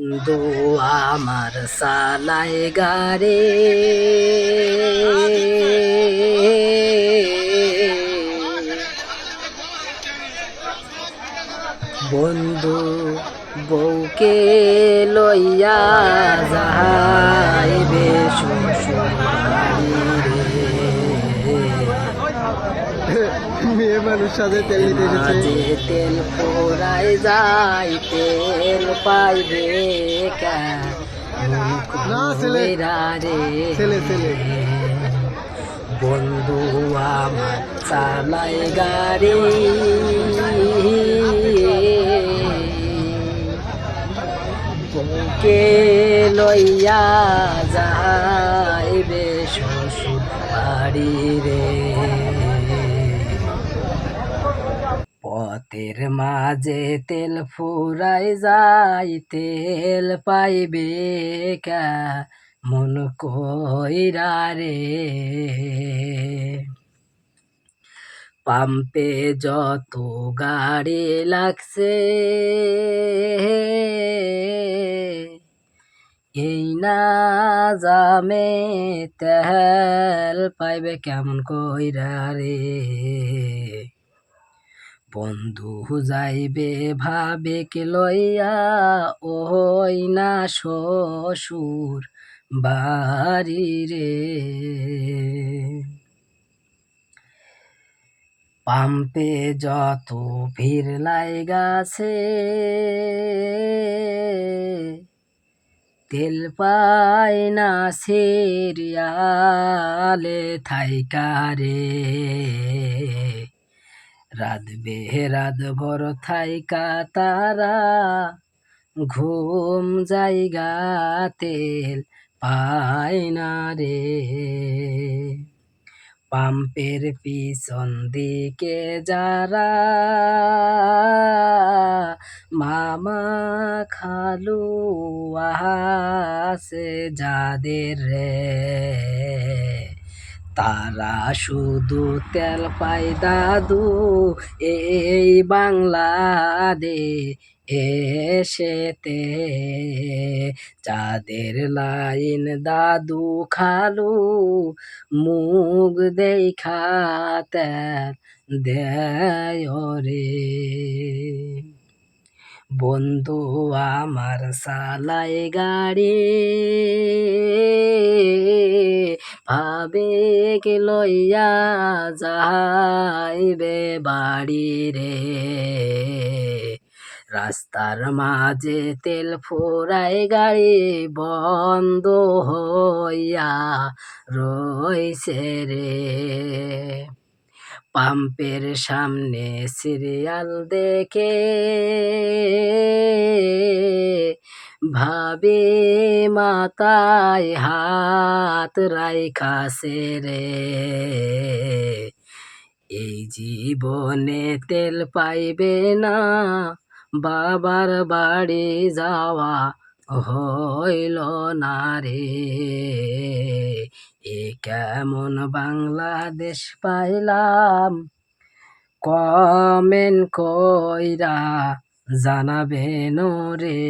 বন্ধু আমার সালাই গারে বন্ধু বউকে লইয়া যাইবে শ্বশুর বাড়ি মেয়ে মানুষ সাথে তেল নিতে এসেছে। যে তেল পোড়াই যায় তেল পাইবে না ছেলে ছেলে ছেলে বন্ধু আমার চালাই গাড়ি বউকে লইয়া যাইবে শ্বশুর বাড়ি রে পথের মাঝে তেল ফুরাই যায় তেল পাইবে কা মন কইরা রে পাম্পে যত গাড়ি লাগছে এই না জামে তেল পাইবে কেমন কইরা রে বন্ধু যাইবে ভাবে কে লইয়া ওই না শ্বশুর বাড়ি রে পাম্পে যত ভিড় লাইগাছে তেল পাই না সিরিয়ালে থাইকা রে রাত বেরাত ভর থাইকা তারা ঘুম জায়গা তেল পায় না রে পাম্পের পিছন দিকে যারা মামা খালু আছে যাদের রে তারা শুধু তেল পায় দাদু এই বাংলাদেশেতে যাদের লাইন দাদু খালু মুখ দেখা তেল দেয় রে বন্ধু আমার সালাই গাড়ি ভাবে কে লইয়া যাইবে বাড়ি রে রাস্তার মাঝে তেল ফুরাই গাড়ি বন্ধ হইয়া রইছে রে পাম্পের সামনে সিরিয়াল দেখে ভাবে মাথায় হাত রাইখাছে রে এই জীবনে তেল পাইবে না বাবার বাড়ি যাওয়া হইল না রে এ কেমন বাংলাদেশ পাইলাম কমেন্ট কইরা জানাবেন রে।